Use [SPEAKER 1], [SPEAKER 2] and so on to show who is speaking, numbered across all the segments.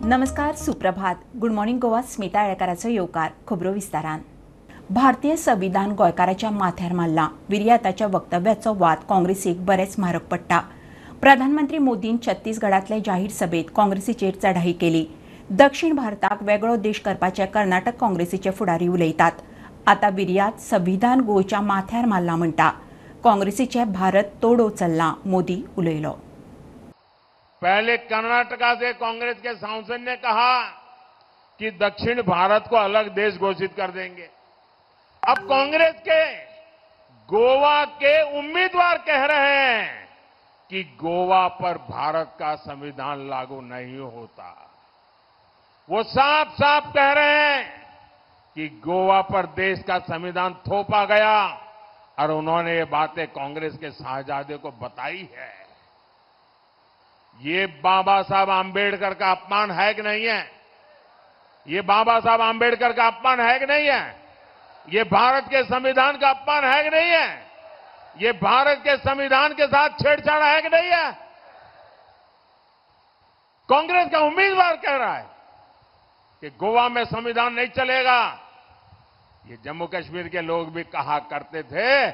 [SPEAKER 1] नमस्कार, सुप्रभात. Good morning Goa. Smita येळकाराचो येवकार. खबरो विस्तारान. भारतीय संविधान गोंयकाराच्या माथ्यार मारला. विर्याताच्या वक्तव्याचो वाद काँग्रेसीक बरेच म्हारग पडटा. प्रधानमंत्री मोदीन छत्तीसगडांतले जाहीर सभेत काँग्रेसीचेर चढाई केली. दक्षिण भारताक वेगळो देश करपाचे कर्नाटक काँग्रेसीचे फुडारी उलयतात. आता विर्यात संविधान गोंयच्या माथ्यार मारला म्हणटा. काँग्रेसीचे भारत तोडो चल्ला, मोदी उलयलो.
[SPEAKER 2] पहले कर्नाटका से कांग्रेस के सांसद ने कहा कि दक्षिण भारत को अलग देश घोषित कर देंगे। अब कांग्रेस के गोवा के उम्मीदवार कह रहे हैं कि गोवा पर भारत का संविधान लागू नहीं होता। वो साफ साफ कह रहे हैं कि गोवा पर देश का संविधान थोपा गया और उन्होंने ये बातें कांग्रेस के साहबजादे को बताई है। ये बाबा साहब आंबेडकर का अपमान है कि नहीं है? ये बाबा साहब आंबेडकर का अपमान है कि नहीं है? ये भारत के संविधान का अपमान है कि नहीं है? ये भारत के संविधान के साथ छेड़छाड़ है कि नहीं है? कांग्रेस का उम्मीदवार कह रहा है कि गोवा में संविधान नहीं चलेगा। ये जम्मू कश्मीर के लोग भी कहा करते थे,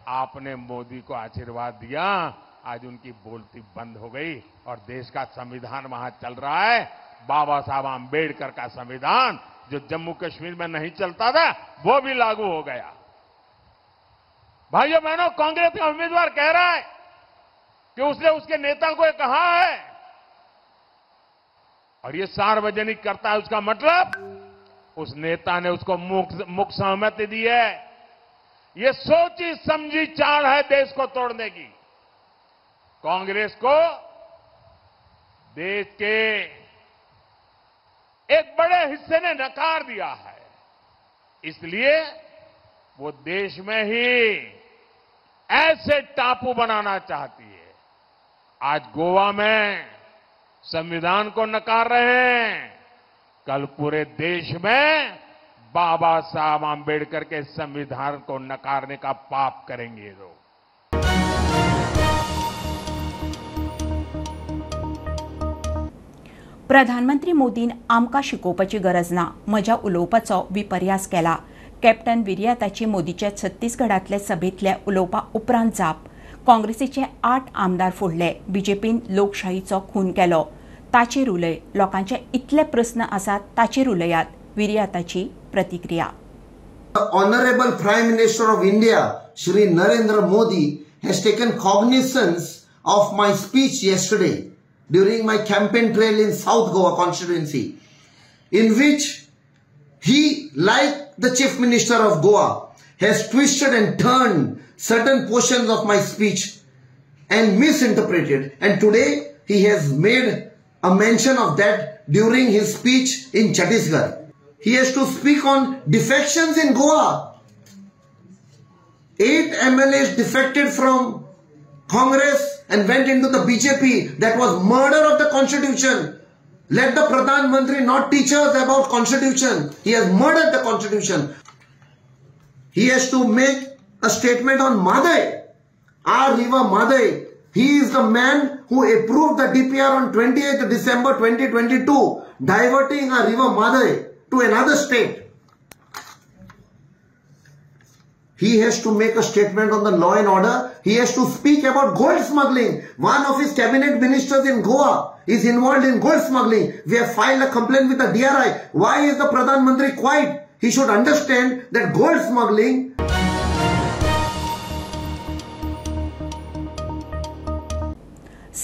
[SPEAKER 2] आपने मोदी को आशीर्वाद दिया, आज उनकी बोलती बंद हो गई और देश का संविधान वहां चल रहा है। बाबा साहब आंबेडकर का संविधान जो जम्मू कश्मीर में नहीं चलता था, वो भी लागू हो गया। भाइयों बहनों, कांग्रेस का उम्मीदवार कह रहा है कि उसने उसके नेता को कहा है और ये सार्वजनिक करता है। उसका मतलब उस नेता ने उसको मुख सहमति दी है। ये सोची समझी चाल है देश को तोड़ने की। कांग्रेस को देश के एक बड़े हिस्से ने नकार दिया है, इसलिए वो देश में ही ऐसे टापू बनाना चाहती है। आज गोवा में संविधान को नकार रहे हैं, कल पूरे देश में बाबा साहब आंबेडकर के संविधान को नकारने का पाप करेंगे लोग।
[SPEAKER 1] प्रधानमंत्री मोदीन आमकां शिकोवपाची गरज ना, म्हज्या उलोवपाचो विपर्यास केला. कॅप्टन विर्याताची मोदीचे छत्तीसगडांतले सभेतले उलोवपा उपरांत जाप. काँग्रेसीचे 8 आमदार फोडले. बीजेपीन लोकशाहीचो खून केलो. ताचेर उलय. लोकांचे इतले प्रस्न आसात, ताचेर उलयात. विर्याताची प्रतिक्रिया.
[SPEAKER 3] Honorable Prime Minister of India, Shri Narendra Modi, has taken cognizance of my speech yesterday during my campaign trail in South Goa constituency, in which he, like the Chief Minister of Goa, has twisted and turned certain portions of my speech and misinterpreted, and today he has made a mention of that during his speech in Chhattisgarh. He has to speak on defections in Goa. 8 MLAs defected from Congress and went into the BJP. That was murder of the constitution. Let the Pradhan Mantri not teach us about constitution. He has murdered the constitution. He has to make a statement on Madai, our river Madai. He is the man who approved the DPR on 28th December 2022, diverting our river Madai to another state. He has to make a statement on the law and order. He has to speak about gold smuggling. One of his cabinet ministers in Goa is involved in gold smuggling. We have filed a complaint with the DRI. Why is the Pradhan Mantri quiet? He should understand that gold smuggling.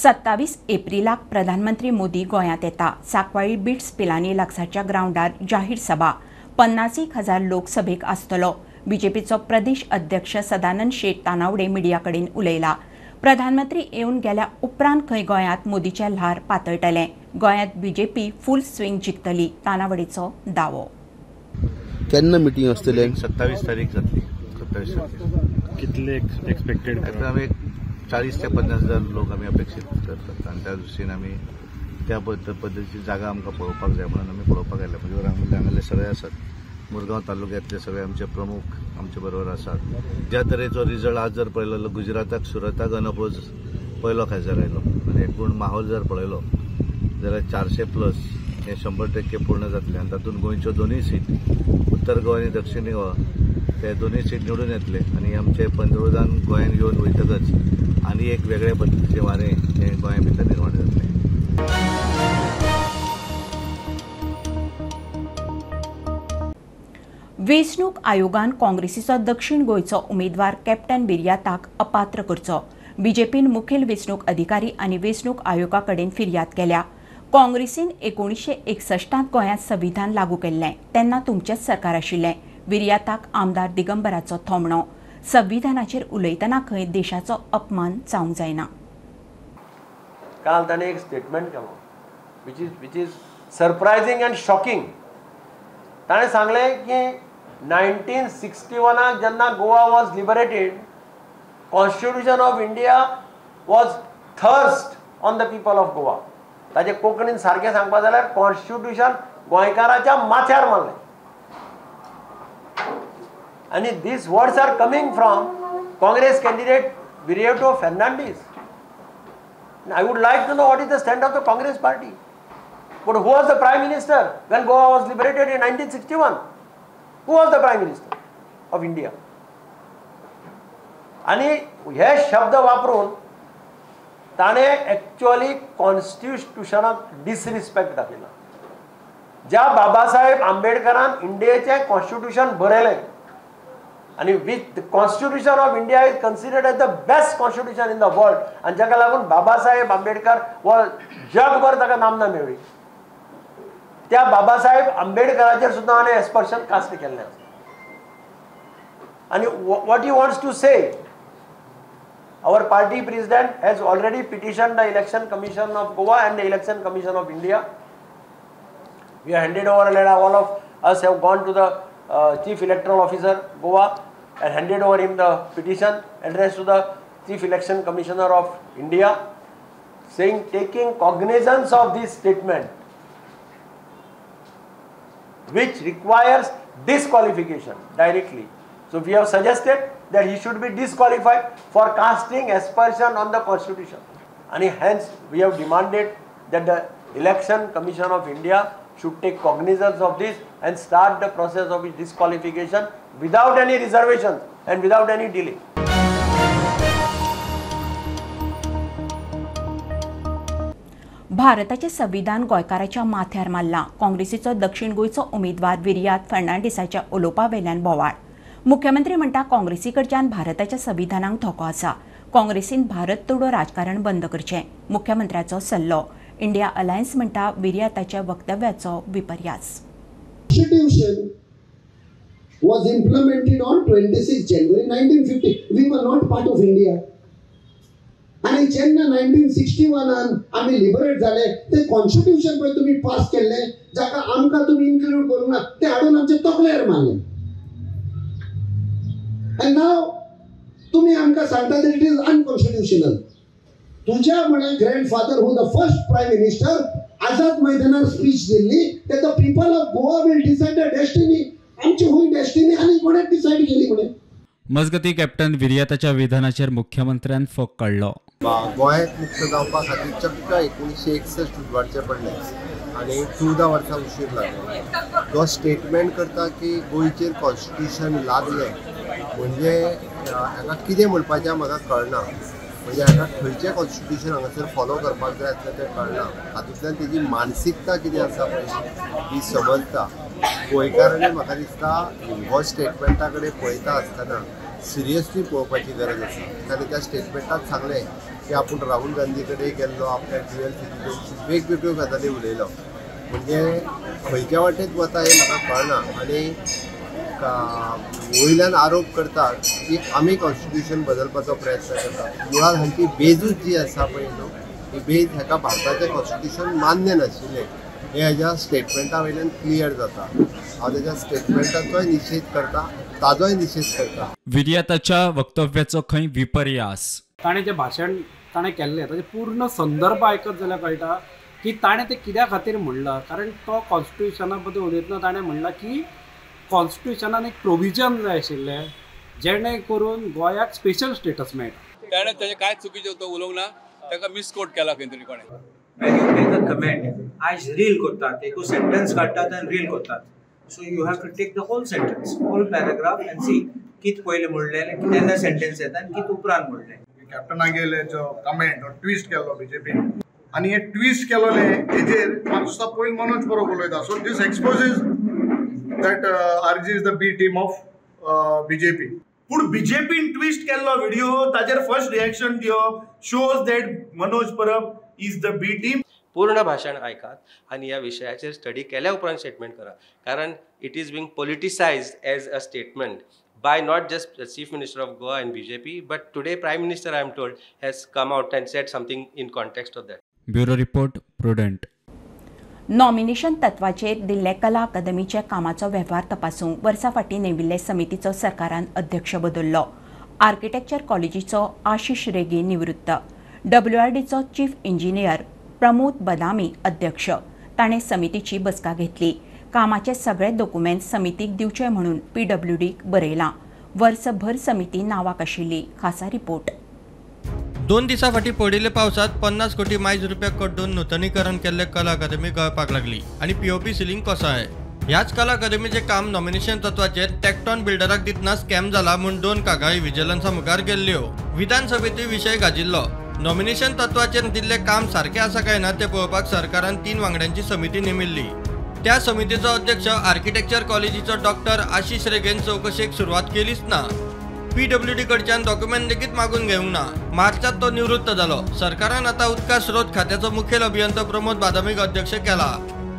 [SPEAKER 1] 27 एप्रिलाक प्रधानमंत्री मोदी गोंयांत येता. Sancoale bits Pilani लागसारच्या ग्राउंडार जाहीर सभा. 50,000 लोक सभेक आसतलो. बीजेपीचो प्रदेश अध्यक्ष सदानंद शेट तानावडे मिडिया कडेन उलयला. प्रधानमंत्री येवन गेल्या उपरांत खंय गोंयांत मोदीचे ल्हार पातळटले. गोंयांत बीजेपी फुल स्विंग जिखतली, तानावडेचो दावो.
[SPEAKER 4] केन्ना मिटींग आसतली?
[SPEAKER 5] 27 तारीख जातली. 27 तारीख. कितले एक्सपेक्टेड?
[SPEAKER 4] आमी 40 ते 50,000 लोक आमी अपेक्षित करतात आणि त्या दृश्टीन आमी त्या पद्धतीची जागा आमकां पळोवपाक जाय म्हणून आमी पळोवपाक आयले. म्हणजे हांगाले सगळे आसात. मुरगांव तालुक्यांतले सगळे आमचे प्रमुख आमचे बरोबर आसात. ज्या तरेचो रिजल्ट आज जर पळयलो, गुजराताक सुरताक अनअपोज पयलो खासदार आयलो आणि एकूण माहोल जर पळयलो जाल्यार 400+ हे 100% पूर्ण जातले आनी तातूंत गोंयच्यो दोनूय सीट उत्तर गोवा आनी दक्षिण गोवा ते दोनूय सीट निवडून येतले आनी आमचे पंतप्रधान गोंयांत येवन वयतकच आनी एक वेगळे पद्दतीचें वारें हे गोंया भितर निर्माण जातलें.
[SPEAKER 1] वेंचणूक आयोगान काँग्रेसीचो दक्षिण गोंयचो उमेदवार कॅप्टन बिर्याताक अपात्र करचो. बीजेपीन मुखेल वेंचणूक अधिकारी आनी वेंचणूक आयोगा कडेन फिर्याद केल्या. काँग्रेसीन 1961 गोंयांत संविधान लागू केल्लें तेन्ना तुमचेंच सरकार आशिल्लें. बिर्याताक आमदार दिगंबराचो थोमणो. संविधानाचेर उलयतना खंय देशाचो अपमान जावंक जायना.
[SPEAKER 6] काल ताणें एक स्टेटमेंट केलो which is surprising and shocking. ताणें सांगलें की 1961 जेन्ना Goa was liberated, constitution of India was thrust on the people of Goa. ताजे कोंकणीन सारकें सांगपा जाल्यार कॉन्स्टिट्यूशन गोंयकाराच्या माथ्यार मारलें. आनी these words are coming from Congress candidate Viriato Fernandes. And I would like to know what is the stand of the Congress party. But who was the Prime Minister when Goa was liberated in 1961? Who was the Prime Minister of India? आणि हे शब्द वापरून ताणे actually कॉन्स्टिट्यूशनाक disrespect दाखयला. ज्या Babasaheb आंबेडकरान इंडियेचें constitution बरयलें आनी which the constitution of India is considered as the best constitution in the world आनी जाका लागून बाबासाहेब आंबेडकर हो जगभर ताका नामना मेळ्ळी. त्या बाबासाहेब आंबेडकराचेर सुद्दां हाणें एक्सपर्शन कास्ट केल्लें आसा. आनी what you wants to say, our party president has already petitioned the Election Commission of Goa and the Election Commission of India. We have handed over a letter. All of us have gone to the Chief Electoral Officer Goa and handed over him the petition addressed to the Chief Election Commissioner of India, saying taking cognizance of this statement, which requires disqualification directly. So we have suggested that he should be disqualified for casting aspersion on the constitution, and hence we have demanded that the Election Commission of India should take cognizance of this and start the process of his disqualification without any reservations and without any delay.
[SPEAKER 1] भारताचे संविधान गोंयकाराच्या माथ्यार मारला. काँग्रेसीचो दक्षिण गोंयचो उमेदवार विर्यात फर्नांडिसाच्या उलोवपा वेल्यान बोवाळ. मुख्यमंत्री म्हणटा काँग्रेसी कडच्यान भारताच्या संविधानाक धोको आसा. काँग्रेसीन भारत तोडो राजकारण बंद करचें. मुख्यमंत्र्याचो सल्लो. इंडिया अलायन्स म्हणटा विर्याताच्या वक्तव्याचो विपर्यास.
[SPEAKER 3] Constitution was implemented on 26 January 1950. We were not part of India. आणि जेन्ना 1961 आम्ही लिबरेट झाले ते कॉन्स्टिट्यूशन पळय तुम्ही पास केले जाका आमकां तुम्ही इन्क्लूड करूंक ना ते हाडून आमचे तकलेर मारले. And now तुम्ही आमकां सांगता that it is unconstitutional. तुझ्या म्हणे grandfather who the first prime minister Azad मैदानार speech Delhi that the people of Goa will decide their destiny. आमची होई डेस्टिनी आणि कोणे डिसाइड केली म्हणे.
[SPEAKER 7] मजगती कॅप्टन विर्याताच्या विधानाचेर मुख्यमंत्र्यान फोग काडलो.
[SPEAKER 8] गोंयांत मुक्त जावपा खातीर चक्क 1961 उजवाडचें पडलें आनी 14 वर्सां उशीर लागलो. तो स्टेटमेंट करता की गोंयचेर कॉन्स्टिट्यूशन लागलें म्हणजे हाका कितें म्हणपाचें म्हाका कळना. म्हणजे हाका खंयचें कॉन्स्टिट्यूशन हांगासर फॉलो करपाक जाय आसलें तें कळना. हातूंतल्यान तेजी मानसिकता कितें आसा पळय ती समजता. गोंयकारांनी म्हाका दिसता हो स्टेटमेंटा कडेन पळयता आसतना सिरियसली पळोवपाची गरज आसा. ताणें त्या स्टेटमेंटात सांगलें की आपूण राहुल गांधी कडेन गेल्लो, आपल्या ड्युअल सिटीजनशीप वेगवेगळ्यो गजाली उलयलो. म्हणजे खंयच्या वाटेन वता हें म्हाका कळना. आनी वयल्यान आरोप करतात की आमी कॉन्स्टिट्यूशन बदलपाचो प्रयत्न करतात. मुळात हांची बेजूच जी आसा पळय न्हू ही बेज हेका भारताचें कॉन्स्टिट्यूशन मान्य नाशिल्लें हे हेज्या स्टेटमेंटा वयल्यान क्लियर जाता. हांव तेज्या स्टेटमेंटाचोय निशेध करता, ताजोय निशेध करता.
[SPEAKER 7] विर्याताच्या वक्तव्याचो खंय विपर्यास.
[SPEAKER 9] ताणें जें भाशण ताणें केल्लें ताजे पूर्ण संदर्भ आयकत जाल्यार कळटा की ताणें तें कित्या खातीर म्हणलां. कारण तो कॉन्स्टिट्यूशना बद्दल उलयतना ताणें म्हणलां की कॉन्स्टिट्यूशनान एक प्रोविजन जाय आशिल्लें जेणे करून गोंयाक स्पेशल स्टेटस मेळटा.
[SPEAKER 10] ताणें तेजें कांयच चुकीचें तो उलोवंक ना, ताका मिसकोट केला खंय तरी कोणें. when you make a comment, आज रील करतात, एक सेंटेन्स काढतात आणि रील करतात. So you have to take the whole sentence, whole paragraph and see कित पहिले म्हणले आणि कितें सेंटेन्स येता आणि कित उपरांत म्हणले.
[SPEAKER 11] कॅप्टनागेले जो कमेंट ट्विस्ट केलो बीजेपी आणि हे ट्विस्ट केलोले हेजेर म्हाका दिसता पयलीं मनोज बरो उलयता. So this exposes that RG is the B team of BJP.
[SPEAKER 12] पूण बीजेपीन ट्विस्ट केल्लो व्हिडिओ ताजेर फर्स्ट रिएक्शन दिवप shows that Manoj Parab is the B team.
[SPEAKER 6] पूर्ण भाषण ऐकात आणि या विषयाचेर स्टडी केल्या उपरांत स्टेटमेंट करा, कारण it is being politicised as a statement by not just the Chief Minister of Goa and BJP, but today Prime Minister, I am told, has come out and said something in context of that.
[SPEAKER 7] Bureau report Prudent.
[SPEAKER 1] Nomination तत्वाचेर दिल्ले कला अकादमीच्या कामाचो वेव्हार तपासूंक वर्सा फाटीं नेमिल्ले समितीचो सरकारान अध्यक्ष बदल्लो. आर्किटेक्चर कॉलेजीचो आशिश रेगे निवृत्त, WRDचो चीफ इंजिनियर प्रमोद बदामी अध्यक्ष. ताणें समितीची बसका घेतली. कामाचे सगळे डॉक्युमेंट समितीक दिवचे म्हणून PWDक बरयलां. वर्सभर समिती नावाक आशिल्ली. खासा रिपोर्ट.
[SPEAKER 13] 2 दिसां फाटीं पडिल्ल्या पावसात 50 कोटी मायज रुपया कड्डून नूतनीकरण केल्ले कला अकादमी गळपाक लागली आणि POP सिलींग कोसळ्ळें. ह्याच कला अकादमीचे काम नॉमिनेशन तत्वाचेर टॅक्टॉन बिल्डराक दितना स्कॅम जाला म्हूण 2 कागाळी विजिलन्सा मुखार गेल्ल्यो. विधानसभेतूय विशय गाजिल्लो. नॉमिनेशन तत्वाचेर दिल्ले काम सारकें आसा काय ना तें पळोवपाक सरकारान 3 वांगड्यांची समिती नेमिल्ली. त्या समितीचो अध्यक्ष आर्किटेक्चर कॉलेजीचो डॉक्टर आशिश रेगेन चौकशेक सुरवात केलीच ना. PWD कडच्यान डॉक्युमेंट लेगीत मागून घेवंक ना. मार्चात तो निवृत्त जालो. सरकारान आता उदका स्रोत खात्याचो मुखेल अभियंता प्रमोद बादामीक अध्यक्ष केला.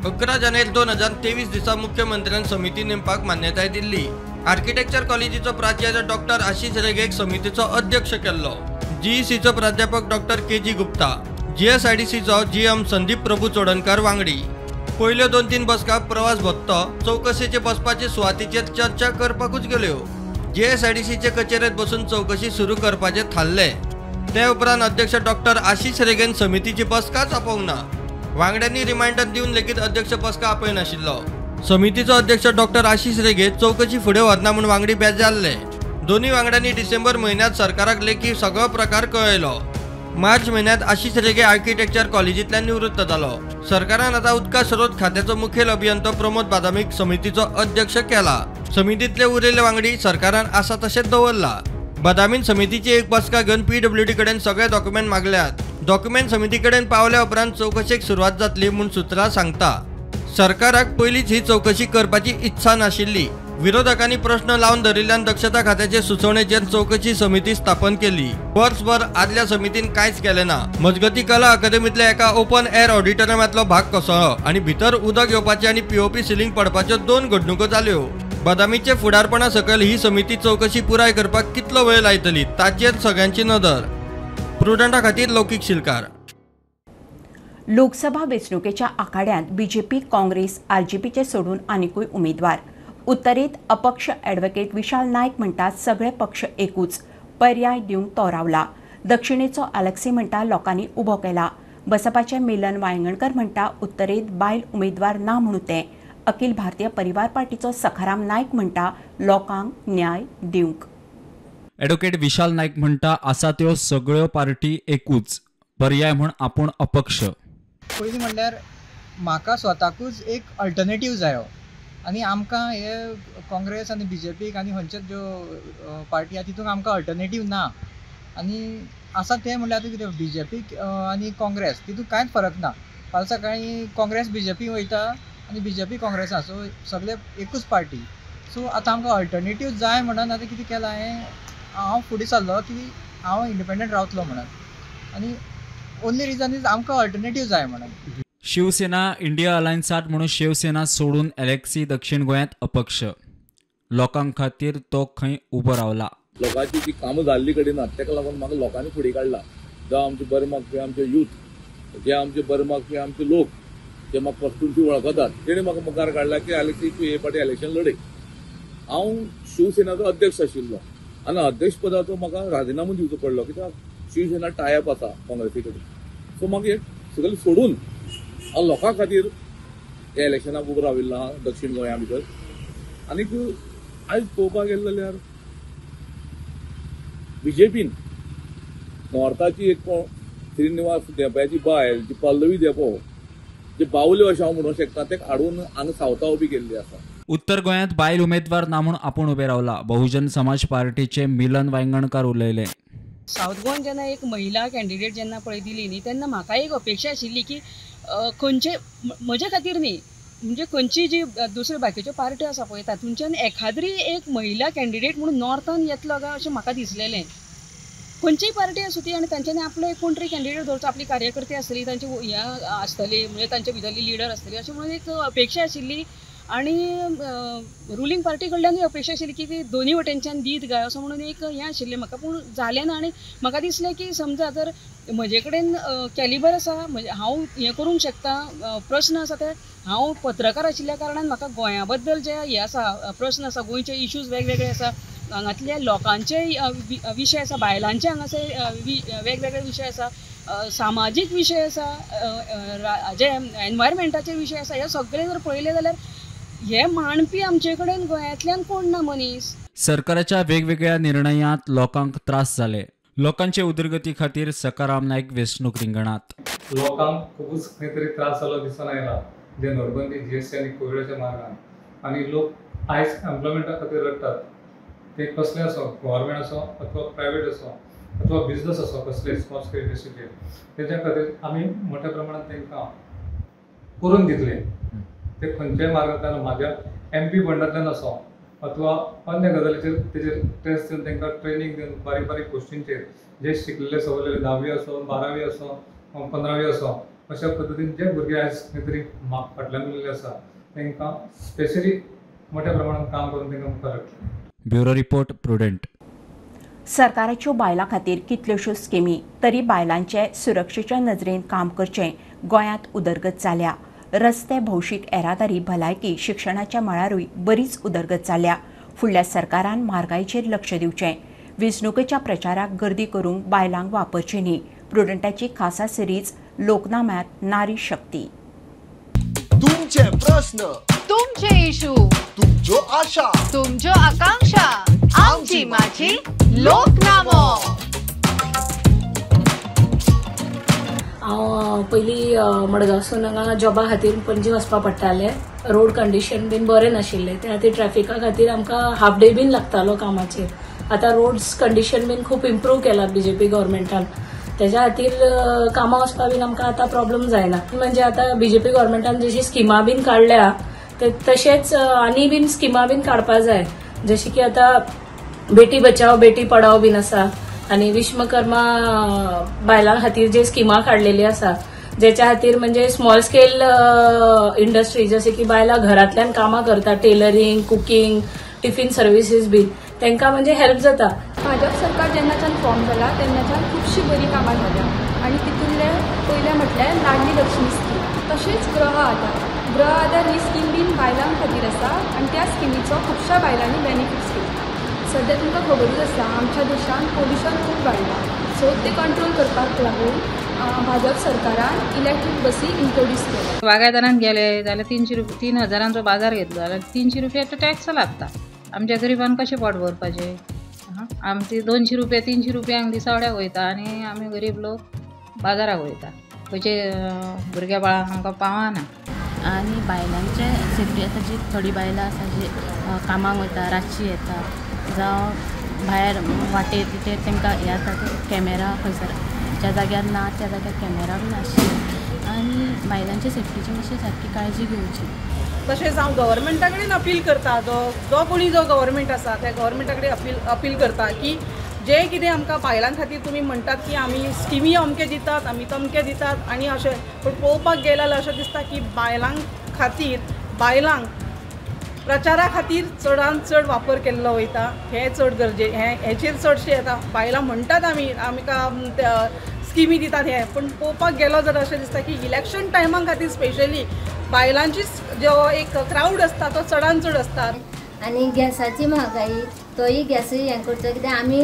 [SPEAKER 13] 11 जानेर 2023 दिसा मुख्यमंत्र्यान समिती नेमपाक मान्यताय दिल्ली. आर्किटेक्चर कॉलेजीचो प्राचार्य डॉक्टर आशिश रेगेक समितीचो अध्यक्ष केल्लो. GECचो प्राध्यापक डॉक्टर KG गुप्ता, GSIDCचो GM संदीप प्रभू चोडणकर वांगडी. पयल्यो 2-3 बसका प्रवास भत्तो चौकशेचे बसपाचे सुवातेचेर चर्चा करपाकूच गेल्यो. GSIDCचे कचेरेत बसून चौकशी सुरू करपाचे थारले. ते उपरांत अध्यक्ष डॉक्टर आशिश रेगेन समितीची बसकाच आपोवंक ना. वांगड्यांनी रिमाइंडर दिवन लेगीत अध्यक्ष बसका आपयनाशिल्लो. समितीचो अध्यक्ष डॉक्टर आशिश रेगे चौकशी फुडें व्हरना म्हूण वांगडी बेजारले. दोन्ही वांगड्यांनी डिसेंबर म्हयन्यात सरकाराक लेखी सगळो प्रकार कळयलो. मार्च महिन्यात आशिश रेगे आर्किटेक्चर कॉलेजींतल्यान निवृत्त जालो. सरकारान आता उदका स्रोत खात्याचो मुखेल अभियंता प्रमोद बादामीक समितीचो अध्यक्ष केला. समितीतले उरिल्ले वांगडी सरकारान आसा तशेंच दवरला. बदामीन समितीची एक बसका घेवन PWD कडेन सगळे डॉक्युमेंट मागल्यात. डॉक्युमेंट समिती कडेन पावल्या उपरांत चौकशेक सुरवात जातली म्हूण सुत्रां सांगता. सरकाराक पयलींच ही चौकशी करपाची इत्सा नाशिल्ली. विरोधकांनी प्रश्न लावन धरिल्ल्यान दक्षता खात्याचे सुचोवणेचेर चौकशी समिती स्थापन केली. वर्सभर आदल्या समितीन कांयच केलें ना. मजगती कला अकादमीतल्या एका ओपन एअर ऑडिटोरियमांतलो भाग कोसळ्ळो आणि भितर उदक येवपाचे आणि POP सिलींग पडपाच्यो 2 घडणुको जाल्यो. बदामीचे फुडारपणा सकयल ही समिती चौकशी पुराय करपाक कितलो वेळ लायतली ताचेर सगळ्यांची नदर. प्रुडंटा खातीर लौकीक शिलकार.
[SPEAKER 1] लोकसभा वेंचणुकेच्या आखाड्यांत BJP, काँग्रेस, RGPचे सोडून आनीकूय उमेदवार. उत्तरेत अपक्ष ॲडव्होकेट विशाल नायक म्हणटात सगळे पक्ष एकूच, पर्याय दिवंक तो रावला. दक्षिणेचो अलेक्सी म्हणटा लोकांनी उबो केला. बसपाचे मिलन वांयगणकर म्हणटा उत्तरेत बायल उमेदवार ना म्हणून ते. अखिल भारतीय परिवार पार्टीचो सखाराम नायक म्हणटा लोकांक न्याय दिवंक.
[SPEAKER 7] ॲडव्होकेट विशाल नायक म्हणटा आसा त्यो सगळ्यो पार्टी एकूच, पर्याय म्हूण आपूण अपक्ष.
[SPEAKER 14] पयलीं म्हणल्यार म्हाका स्वताकूच एक अल्टरनेटीव जायो आनी आमकां हे काँग्रेस आनी BJP आनी खंयच्योच ज्यो पार्टी आसा तितूंत आमकां अल्टरनेटीव ना. आनी आसा तें म्हणल्यार आतां कितें BJP आनी काँग्रेस तितूंत कांयच फरक ना. फाल्यां सकाळीं काँग्रेस BJP वयता आनी BJP काँग्रेसा. सो सगळे एकूच पार्टी. सो आतां आमकां अल्टरनेटीव जाय म्हणून आतां कितें केलां हांव फुडें सरलो की हांव इंडिपेंडंट रावतलो म्हणून. आनी ओन्ली रिजन इज आमकां अल्टरनेटीव जाय म्हणून.
[SPEAKER 7] शिवसेना इंडिया अलायन्सांत म्हणून शिवसेना सोडून एलेक्सी दक्षिण गोंयांत अपक्ष. लोकां खातीर तो खंय उबो रावला.
[SPEAKER 15] लोकांची जी कामां जाल्ली कडेन ना ताका लागून म्हाका लोकांनी फुडें काडला. जावं आमचे बरे मागपी आमचे यूथ, जे आमचे बरे मागपी आमचे लोक जे म्हाका परतून वळखतात तेणी म्हाका मुखार काडला की एलेक्सी तूं हे फावटी इलेक्शन लडय. हांव शिवसेनाचो अध्यक्ष आशिल्लो आनी अध्यक्ष पदाचो म्हाका राजिनामो दिवचो पडलो कित्याक शिवसेना टायअप आसा काँग्रेसी कडेन. सो म्हाका हे सगळें सोडून हांव लोकां खातीर हे इलेक्शनाक उबो राविल्लो आहा दक्षिण गोंया भितर. आनीक आयज पळोवपाक गेले जाल्यार BJPन नॉर्थाची एक श्रीनिवास देंप्याची बायल जी पल्लवी देंपो जे बावल्यो अशें हांव म्हणूंक शकता ते हाडून हांगा सावता उबी केल्ली आसा.
[SPEAKER 7] उत्तर गोंयांत बायल उमेदवार ना म्हूण आपूण उबे रावला. बहुजन समाज पार्टीचे मिलन वांयगणकार उलयले.
[SPEAKER 16] साऊथ गोवन जेन्ना एक महिला कॅन्डिडेट जेन्ना पळयतली न्ही तेन्ना म्हाका एक अपेक्षा आशिल्ली की खंयचे म्हजे खातीर न्ही म्हणजे खंयची जी दुसऱ्यो बाकीच्यो पार्ट्यो आसा पळय तातूंच्यान एखाद्री एक महिला कॅन्डिडेट म्हणून नॉर्थान येतलो काय अशें म्हाका दिसलेलें. खंयचीय पार्टी आसूं ती आनी तांच्यांनी आपलो एक कोण तरी कॅन्डिडेट दवरचो, आपली कार्यकर्ते आसतली, तांची हें आसतली म्हणजे तांचे भितरली लिडर आसतली अशें म्हणून एक अपेक्षा आशिल्ली. आनी रुलींग पार्टी कडल्यानूय अपेक्षा आशिल्ली की ती दोनी वटेनच्यान दीत गाय असो म्हणून एक हें आशिल्लें म्हाका. पूण जालें ना आनी म्हाका दिसलें की समजा जर म्हजे कडेन कॅलिबर आसा म्हणजे हांव हें करूंक शकता, प्रश्न आसा ते हांव पत्रकार आशिल्ल्या कारणान म्हाका गोंया बद्दल जे हे आसा प्रश्न आसा, गोंयचे इश्यूज वेगवेगळे आसा, हांगातल्या लोकांचे विशय आसा, बायलांचे हांगासर वेगवेगळे विशय आसा, सामाजीक विशय आसा, जे एनवायरमेंटाचे विशय आसा, हे सगळे जर पळयले जाल्यार हे मांडपी आमचे कडेन गोंयांतल्यान कोण ना मनीस.
[SPEAKER 7] सरकाराच्या वेगवेगळ्या निर्णयांत लोकांक त्रास जाले. लोकांचे उदरगती खातीर सकाराम नायक वेंचणूक रिंगणात.
[SPEAKER 17] लोकांक खूबच खंय तरी त्रास जालो दिसून आयला जे नोटबंदी जीएसटी आनी कोविडाच्या मार्गान. आनी लोक आयज एम्प्लॉयमेंटा खातीर रडटात. ते कसले असो, गव्हर्मेंट असो अथवा प्रायवेट असो अथवा बिझनस असो, कसले स्मॉल स्केल इंडस्ट्रीचे, तेच्या खातीर आमी मोठ्या प्रमाणात तांकां करून दितले. ते खंयच्याय मार्गांतल्यान म्हाज्या MP फंडांतल्यान असो अथवा अन्य गजालीचेर तेजेर टेस्ट दिवन तांकां ट्रेनिंग दिवन बारीक बारीक गोश्टींचेर जे शिकलेले सवरलेले 10वी असो, 12वी असो, 15वी असो अशा पद्दतीन जे भुरगे आयज खंय तरी फाटल्यान उरलेले आसा तांकां स्पेशली मोठ्या प्रमाणात काम करून तांकां मुखार हाडटले.
[SPEAKER 7] Bureau report prudent.
[SPEAKER 1] सरकाराच्यो बायलां खातीर कितल्योश्योच स्किमी तरी बायलांचे सुरक्षेच्या नजरेन काम करचें गोंयांत उदरगत जाल्या. रस्ते, भौशीक येरादारी, भलायकी, शिक्षणाच्या मळारूय बरीच उदरगत जाल्या. फुडल्या सरकारान म्हारगायेचेर लक्ष दिवचें. वेंचणुकेच्या प्रचाराक गर्दी करूंक बायलांक वापरची न्ही. प्रुडंटाची खासा सिरीज लोकनाम्यांत नारी शक्ती.
[SPEAKER 18] तुमचे प्रश्न,
[SPEAKER 19] तुमचे इशू,
[SPEAKER 18] तुमच्यो आशा,
[SPEAKER 19] तुमच्यो आकांक्षा आमची माझी लोकनामो.
[SPEAKER 20] हांव पयलीं मडगांवसून हांगा जॉबा खातीर पणजे वचपा पडटालें. रोड कंडिशन बीन बरें नाशिल्लें, त्या खातीर ट्रॅफिका खातीर आमकां हाफ डे बीन लागतालो कामाचेर. आतां रोड्स कंडिशन बीन खूब इम्प्रूव केला BJP गव्हर्मेंटान. त्याच्या खातीर कामां वचपा बीन आमकां आतां प्रॉब्लेम जायना. म्हणजे आतां BJP गव्हर्मेंटान जशी स्किमा बीन काडल्या तशेंच आनी बीन स्किमा बीन काडपा जाय. जशी की आतां बेटी बचाव बेटी पढाओ बीन आसा आनी विश्वकर्मा बायलां खातीर जे स्किमा काडलेली आसा जेच्या खातीर म्हणजे स्मॉल स्केल इंडस्ट्री जसे की बायलां घरांतल्यान कामां करता, टेलरिंग, कुकिंग, टिफिन सर्विसीस बीन तांकां म्हणजे हेल्प जाता.
[SPEAKER 21] भाजप सरकार जेन्नाच्यान फॉर्म जाला तेन्नाच्यान खुबशी बरी कामां जाल्या आनी तितूंतले पयलें म्हटल्यार लाडली लक्ष्मी स्कीम, तशेंच गृह आधार ही स्कीम बीन बायलां खातीर आसा आनी त्या स्किमीचो खुबश्या बायलांनी बेनिफिट्स घेतला. सद्या तुमकां खबरूच आसा आमच्या देशांत पोल्युशन खूब वाडलां, सो ते कंट्रोल करपाक लागून भाजप सरकारान इलेक्ट्रीक बसी इंट्रोड्यूस केल्या.
[SPEAKER 22] बागायदारांत गेले जाल्यार 3,000 बाजार घेतलो जाल्यार 300 रुपया टॅक्स लागता. आमच्या गरिबांक कशें पोट भरपाचें? आमची 200 रुपया 300 रुपयांक दिसावड्याक वयता आनी आमी गरीब लोक बाजाराक वयता. खंयचे भुरग्या बाळांक आमकां पावना.
[SPEAKER 23] आनी बायलांचे सेफ्टी आतां जी थोडी बायलां आसा जी कामाक वयता, रातची येता जावं भायर वाटेर तिथे तांकां हे जाता कॅमेरा खंयसर ज्या जाग्यार ना त्या जाग्यार कॅमेरा बीन आसचे आनी बायलांचे सेफ्टीची मातशी सारकी काळजी घेवची.
[SPEAKER 24] तशेंच हांव गव्हर्मेंटा कडेन अपील करता, जो कोणी जो गव्हर्मेंट आसा त्या गव्हर्मेंटा कडेन अपील करता की जे कितें आमकां बायलां खातीर तुमी म्हणटात की आमी स्किमी अमके दितात, आमी तमके दितात आनी अशें, पूण पळोवपाक गेले जाल्यार अशें दिसता की बायलां खातीर बायलांक प्रचारा खातीर चडांत चड वापर केल्लो वयता. हें चड हेचेर चडशें येता. बायलां म्हणटात आमकां स्किमी दितात हें, पूण पळोवपाक गेलो जाल्यार अशें दिसता की इलेक्शन टायमा खातीर स्पेशली बायलांची जो एक क्रावड आसता तो चडांत चड आसता.
[SPEAKER 25] आनी गॅसाची महागाई तोय गॅसूय हें करचो कित्याक आमी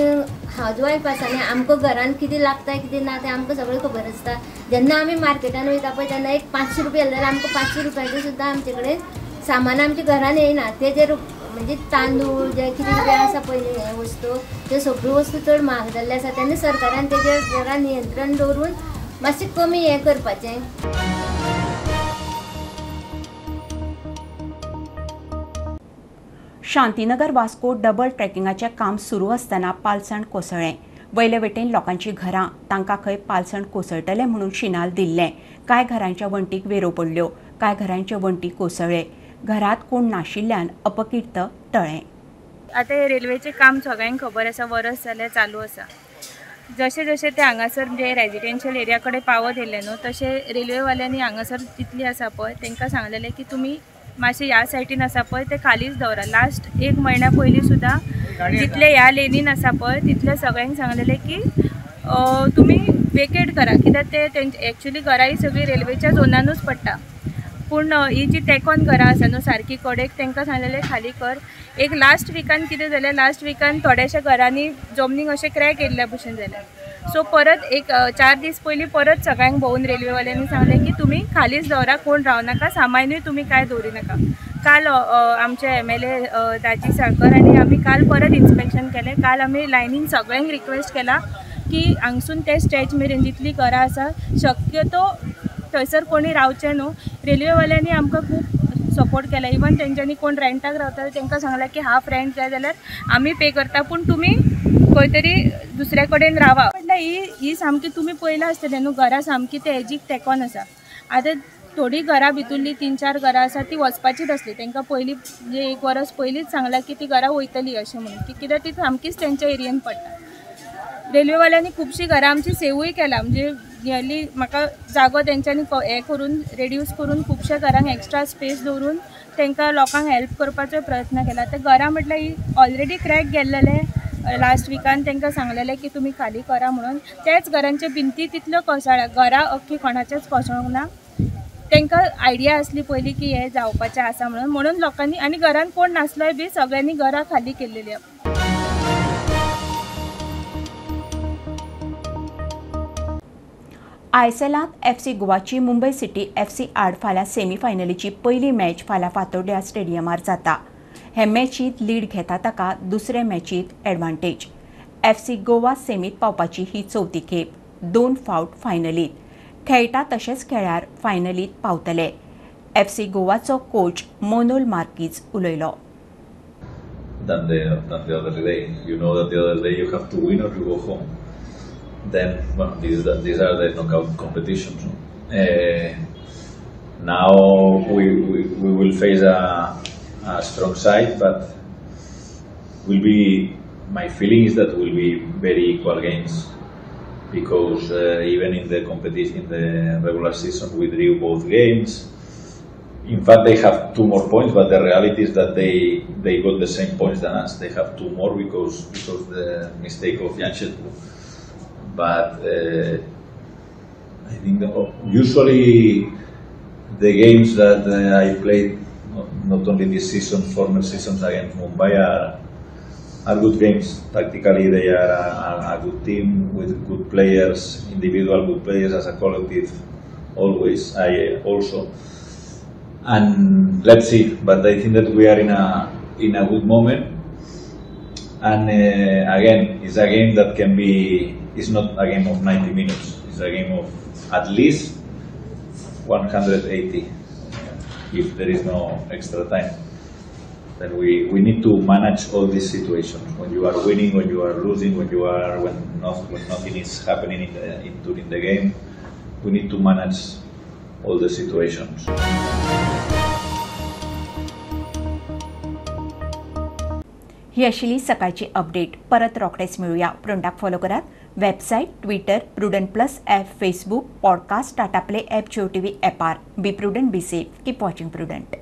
[SPEAKER 25] हाऊसवायफ आसा आनी आमकां घरान कितें लागता कितें ना तें आमकां सगळें खबर आसता. जेन्ना आमी मार्केटान वयता पळय तेन्ना एक 500 रुपया जाल्यार आमकां 500 रुपयाचें सुद्दां आमचे कडेन सामान आमच्या घरान येयना. तेजेर म्हणजे तांदूळ जे कितें कितें आसा पळय हे वस्तू त्यो सगळ्यो वस्तू चड म्हारग जाल्ले आसा तेन्ना सरकारान तेजेर जरा नियंत्रण दवरून मातशें कमी हें करपाचें.
[SPEAKER 1] शांतीनगर वास्को डबल ट्रॅकिंगाचें काम सुरू आसतना पालसण कोसळ्ळें. वयले वटेन लोकांची घरां तांकां खंय पालसण कोसळटले म्हणून शिनाल दिल्लें. कांय घरांच्या वण्टीक वेरो पडल्यो, कांय घरांचे वण्टी कोसळ्ळे. घरांत कोण नाशिल्ल्यान अपकिर्त टळ्ळें.
[SPEAKER 2] आतां हे रेल्वेचें काम सगळ्यांक खबर आसा, वर्स जालें चालू आसा. जशें जशें ते हांगासर म्हणजे रेजिडेन्शियल एरिया कडेन पावत येयले न्हू तशें रेल्वेवाल्यांनी हांगासर जितली आसा पळय तांकां सांगलेलें की तुमी मातशें ह्या सायटीन आसा पळय ते खालीच दवरा. लास्ट 1 म्हयन्या पयलीं सुद्दां जितले ह्या लेनीन आसा पळय तितले सगळ्यांक सांगलेलें की तुमी वेकेट करा, कित्याक ते एक्चुली घरां ही सगळीं रेल्वेच्या झोनानूच पडटा. पूण ही जी तेकोन घरां आसा न्हू सारकी कडेक तांकां सांगलेलें खाली कर. एक लास्ट विकान कितें जालें, लास्ट विकान थोड्याशा घरांनी जमनीक अशें क्रॅक येयल्ल्या भशेन जालें. सो परत एक 4 दीस पयलीं परत सगळ्यांक भोवून रेल्वेवाल्यांनी सांगलें की तुमी खालीच दवरा, कोण रावनाका, सामानूय तुमी कांय दवरी नाका. काल आमचे MLA दाजी साळकर आनी आमी काल परत इन्स्पेक्शन केलें. काल आमी लायनीन सगळ्यांक रिक्वेस्ट केला की हांगसून ते स्टॅच मेरेन जितली घरां आसा शक्यतो थंयसर कोणी रावचें न्हू. रेल्वेवाल्यांनी आमकां खूब सपोर्ट केला. इवन तेंच्यांनी कोण रेंटाक रावता तांकां सांगलां की हाफ रेंट जाय जाल्यार आमी पे करता, पूण तुमी खंय तरी दुसरे कडेन रावा. म्हटल्यार ही सामकी तुमी पयलां आसतलें न्हू घरां सामकी ते एजीक तेकोन आसा. आतां थोडी घरां भितुरली 3-4 घरां आसा ती वचपाचीच आसली. तांकां पयलीं म्हणजे 1 वर्स पयलींच सांगलां की ती घरां वयतली अशें म्हणून, कित्याक ती सामकीच तेंच्या एरियेन पडटा. रेल्वेवाल्यांनी खुबशीं घरां आमची सेवूय केला. म्हणजे नियरली म्हाका जागो तेंच्यांनी हे करून रेड्यूस करून खुबश्या घरांक एक्स्ट्रा स्पेस दवरून तांकां लोकांक हेल्प करपाचो प्रयत्न केला. ते घरां म्हटल्यार ही ऑलरेडी क्रॅक गेल्लेले. लास्ट विकान तांकां सांगलेलें की तुमी खाली करा म्हणून. त्याच घरांचे भिंती तितल्यो कोसळ्ळ्या, घरां अख्खी कोणाचेच कोसळूंक ना. तांकां आयडिया आसली पयलीं की हें जावपाचें आसा म्हणून लोकांनी आनी घरान कोण नासलोय बी सगळ्यांनी घरां खाली केल्लेली.
[SPEAKER 1] आयएसएलांत FC गोवाची मुंबय सिटी FC आड फाल्यां सेमीफायनलीची पयली मॅच फाल्यां फातोड्ड्या स्टेडियमार जाता. हे मॅचींत लीड घेता ताका दुसरे मॅचींत एडवांटेज. FC गोवा सेमीत पावपाची ही 4थी खेप. 2 फावट फायनलींत खेळटा तशेंच खेळ्यार फायनलींत पावतले. FC गोवाचो कोच मोनोल मार्कीज उलयलो.
[SPEAKER 3] Than the other day. You know that the other day you have to win or you go home. Then, well, these are the knockout competitions. Now we will face a strong side, but my feeling is that will be very equal games, because even in the competition, in the regular season, we drew both games. In fact, they have 2 more points, but the reality is that they got the same points than us. They have 2 more because the mistake of Yanchetlu. But I think that usually the games that I played, not only this season, former seasons against Mumbai, are good games. Tactically, they are a good team with good players, individual good players as a collective. Always, I also. And let's see. But I think that we are in a good moment. And again, it's a game that can be. It's not a game of 90 minutes. It's a game of at least 180 if there is no extra time. Then we need to manage all these situations. When you are winning, when you are losing, when nothing is happening during the game, we need to manage all the situations.
[SPEAKER 1] ही आशिल्ली सकाळची update. परत रोखडेच मेळुया. प्रुडंटाक follow करात. Website, Twitter, Prudent plus app, Facebook, podcast, Tata play app, Jio TV ॲपार. Be Prudent, be safe. Keep watching prudent.